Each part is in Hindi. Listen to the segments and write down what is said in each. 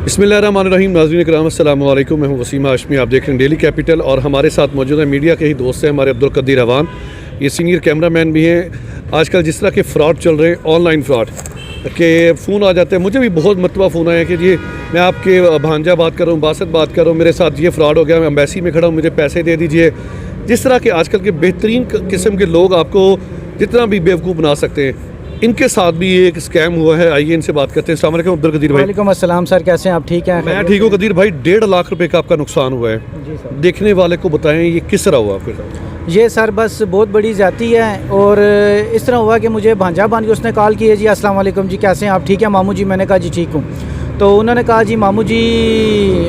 बिस्मिल्लाहिर्रहमानिर्रहीम। नाज़रीन किराम अस्सलाम वालेकुम। मैं हूं वसीम हाशमी, आप देख रहे हैं डेली कैपिटल और हमारे साथ मौजूद है मीडिया के ही दोस्त हैं हमारे अब्दुल कदीर अवान। ये सीनियर कैमरामैन भी हैं। आजकल जिस तरह के फ़्रॉड चल रहे हैं, ऑनलाइन फ़्रॉड के फ़ोन आ जाते हैं, मुझे भी बहुत मरतबा फ़ोन आया कि जी मैं आपके भांजा बात कर रहा हूँ, बासत बात कर रहा हूँ, मेरे साथ ये फ़्रॉड हो गया, मैं एम्बेसी में खड़ा हूँ, मुझे पैसे दे दीजिए। जिस तरह के आजकल के बेहतरीन किस्म के लोग आपको जितना भी बेवकूफ़ बना सकते हैं, इनके साथ भी एक स्कैम हुआ है। आइए इनसे बात करते हैं। अस्सलाम वालेकुम अब्दुल कदीर भाई। वालेकुम अस्सलाम सर, कैसे हैं आप? ठीक हैं? मैं ठीक हूँ कदीर भाई। 1.5 लाख रुपए का आपका नुकसान हुआ है। जी सर। देखने वाले को बताएं ये किस तरह हुआ फिर? ये सर बस बहुत बड़ी ज़्यादती है और इस तरह हुआ कि मुझे भांजा बन के उसने कॉल की है, जी अस्सलाम वालेकुम जी, कैसे हैं आप? ठीक है मामू जी। मैंने कहा जी ठीक हूँ। तो उन्होंने कहा जी मामू जी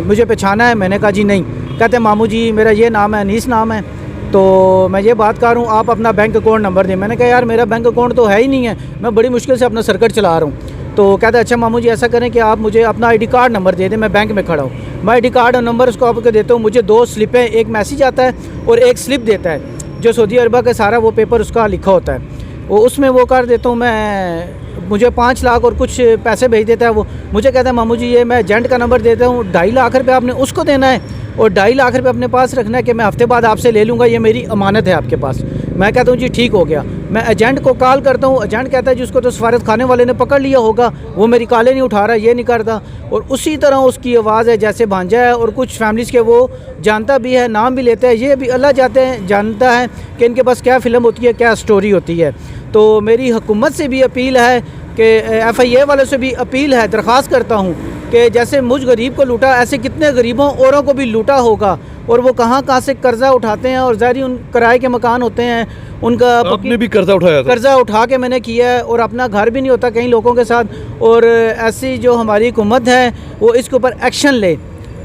मुझे पहचाना है? मैंने कहा जी नहीं। कहते मामू जी मेरा ये नाम है, अनीस नाम है, तो मैं ये बात कर रहा हूँ, आप अपना बैंक अकाउंट नंबर दें। मैंने कहा यार मेरा बैंक अकाउंट तो है ही नहीं है, मैं बड़ी मुश्किल से अपना सर्किट चला रहा हूँ। तो कहते अच्छा मामू जी ऐसा करें कि आप मुझे अपना आईडी कार्ड नंबर दे दें, मैं बैंक में खड़ा हूँ। मैं आईडी कार्ड और नंबर उसको आपको देता हूँ। मुझे 2 स्लिपें, एक मैसेज आता है और एक स्लिप देता है जो सऊदी अरब का सारा वो पेपर उसका लिखा होता है, वो उसमें वो कर देता हूँ मैं। मुझे 5 लाख और कुछ पैसे भेज देता है वो। मुझे कहता है मामू जी ये मैं एजेंट का नंबर देता हूँ, 2.5 लाख रुपये आपने उसको देना है और 2.5 लाख रुपये अपने पास रखना है कि मैं हफ्ते बाद आपसे ले लूँगा, ये मेरी अमानत है आपके पास। मैं कहता हूँ जी ठीक हो गया। मैं एजेंट को कॉल करता हूँ, एजेंट कहता है जी उसको तो सफारत खाने वाले ने पकड़ लिया होगा, वो मेरी कॉलें नहीं उठा रहा, ये नहीं करता। और उसी तरह उसकी आवाज़ है जैसे भांजा है और कुछ फैमिलीज़ के वो जानता भी है, नाम भी लेता है। ये भी अल्लाह जानता है कि इनके पास क्या फ़िल्म होती है, क्या स्टोरी होती है। तो मेरी हुकूमत से भी अपील है कि FIA वालों से भी अपील है, दरख्वास्त करता हूँ कि जैसे मुझ गरीब को लूटा, ऐसे कितने गरीबों औरों को भी लूटा होगा। और वो कहाँ कहाँ से कर्ज़ा उठाते हैं और ज़ाहिर उन किराए के मकान होते हैं उनका। आपने भी कर्जा उठाया था? कर्जा उठा के मैंने किया है और अपना घर भी नहीं होता कई लोगों के साथ। और ऐसी जो हमारी हुकूमत है वो इसके ऊपर एक्शन ले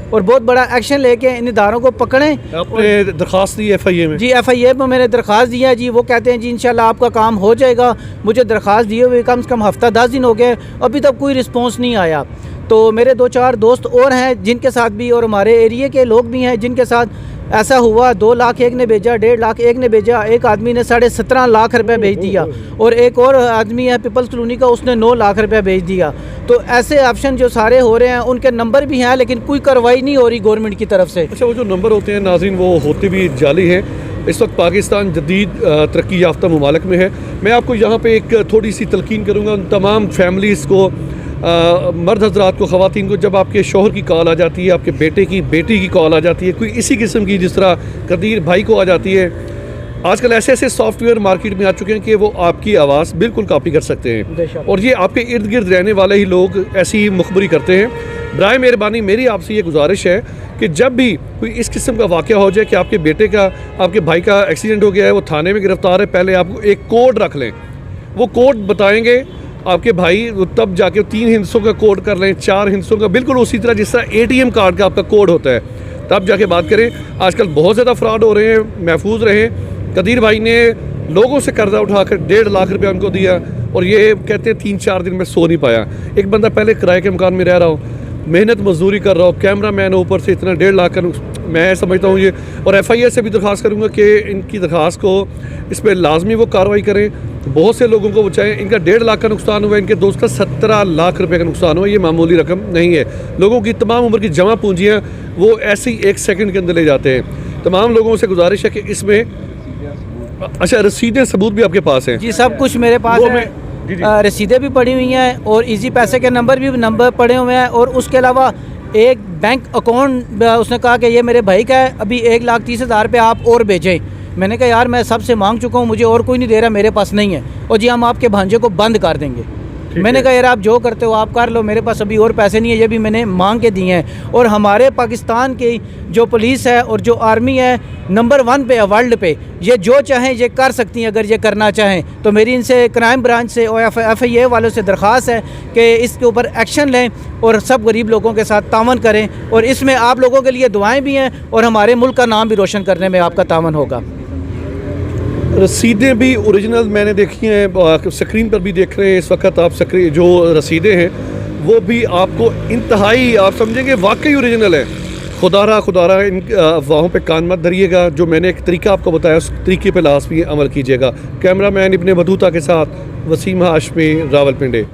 और बहुत बड़ा एक्शन लेके इन इदारों को पकड़ें। आपने दरख्वास्त दी FIA में? जी FIA में मैंने दरख्वास्त दिया है जी। वो कहते हैं जी इंशाल्लाह आपका काम हो जाएगा। मुझे दरख्वास्त दिए हुए कम से कम हफ्ता 10 दिन हो गए, अभी तक कोई रिस्पॉन्स नहीं आया। तो मेरे 2-4 दोस्त और हैं जिनके साथ भी, और हमारे एरिए के लोग भी हैं जिनके साथ ऐसा हुआ। 2 लाख एक ने भेजा, 1.5 लाख एक ने भेजा, एक आदमी ने 17.5 लाख रुपए भेज दिया और एक और आदमी है पीपल्स कॉलोनी का, उसने 9 लाख रुपए भेज दिया। तो ऐसे ऑप्शन जो सारे हो रहे हैं, उनके नंबर भी हैं लेकिन कोई कार्रवाई नहीं हो रही गवर्नमेंट की तरफ से। अच्छा, वो जो नंबर होते हैं नाज़रीन वो होते भी जाली हैं। इस वक्त पाकिस्तान जदीद तरक्की याफ्ता ममालिक में है। मैं आपको यहाँ पे एक थोड़ी सी तलकीन करूँगा उन तमाम फैमिलीज़ को, मर्द हजरात को, ख़वातीन को, जब आपके शोहर की कॉल आ जाती है, आपके बेटी की कॉल आ जाती है, कोई इसी किस्म की जिस तरह कदीर भाई को आ जाती है। आजकल ऐसे ऐसे सॉफ्टवेयर मार्केट में आ चुके हैं कि वो आपकी आवाज़ बिल्कुल कॉपी कर सकते हैं और ये आपके इर्द गिर्द रहने वाले ही लोग ऐसी मुखबरी करते हैं। बराए मेहरबानी मेरी आपसे ये गुजारिश है कि जब भी कोई इस किस्म का वाक़या हो जाए कि आपके बेटे का, आपके भाई का एक्सीडेंट हो गया है, वो थाने में गिरफ्तार है, पहले आप एक कोड रख लें। वो कोड बताएंगे आपके भाई, तब जाके 3 हिस्सों का कोड कर लें, 4 हिस्सों का, बिल्कुल उसी तरह जिस तरह ATM कार्ड का आपका कोड होता है, तब जाके बात करें। आजकल बहुत ज़्यादा फ्रॉड हो रहे हैं, महफूज रहें। कदीर भाई ने लोगों से कर्जा उठाकर 1.5 लाख रुपया उनको दिया और ये कहते हैं 3-4 दिन में सो नहीं पाया। एक बंदा पहले किराए के मकान में रह रहा हो, मेहनत मजदूरी कर रहा हो, कैमरा मैन ऊपर से इतना 1.5 लाख का, मैं समझता हूँ ये। और FIA से भी दरख्वास्त करूँगा कि इनकी दरख्वास्त को इस पर लाजमी वो कार्रवाई करें, बहुत से लोगों को बचाएं। इनका 1.5 लाख का नुकसान हुआ है, इनके दोस्त का 17 लाख रुपए का नुकसान हुआ। ये मामूली रकम नहीं है। लोगों की तमाम उम्र की जमा पूंजियाँ वो ऐसे ही 1 सेकंड के अंदर ले जाते हैं। तमाम लोगों से गुजारिश है कि इसमें, अच्छा रसीदें सबूत भी आपके पास हैं? जी सब कुछ मेरे पास है। रसीदें भी पड़ी हुई हैं और इजी पैसे के नंबर पड़े हुए हैं और उसके अलावा एक बैंक अकाउंट उसने कहा कि ये मेरे भाई का है, अभी 1,30,000 रुपये आप और भेजें। मैंने कहा यार मैं सबसे मांग चुका हूँ, मुझे और कोई नहीं दे रहा, मेरे पास नहीं है। और जी हम आपके भांजे को बंद कर देंगे। मैंने कहा यार आप जो करते हो आप कर लो, मेरे पास अभी और पैसे नहीं है, ये भी मैंने मांग के दिए हैं। और हमारे पाकिस्तान की जो पुलिस है और जो आर्मी है नंबर 1 पे है वर्ल्ड पे, ये जो चाहें ये कर सकती हैं अगर ये करना चाहें। तो मेरी इनसे क्राइम ब्रांच से और FIA वालों से दरख्वास्त है कि इसके ऊपर एक्शन लें और सब गरीब लोगों के साथ तावन करें। और इसमें आप लोगों के लिए दुआएँ भी हैं और हमारे मुल्क का नाम भी रोशन करने में आपका तावन होगा। रसीदें भी ओरिजिनल मैंने देखी हैं, स्क्रीन पर भी देख रहे हैं इस वक्त आप। जो रसीदें हैं वो भी आपको इंतहाई, आप समझेंगे वाकई ओरिजिनल है। खुदारा इन अफवाहों पे कान मत धरिएगा। जो मैंने एक तरीका आपको बताया उस तरीके पे लाजमी अमल कीजिएगा। कैमरामैन इब्ने बतूता के साथ वसीम हाशमी, रावलपिंडी।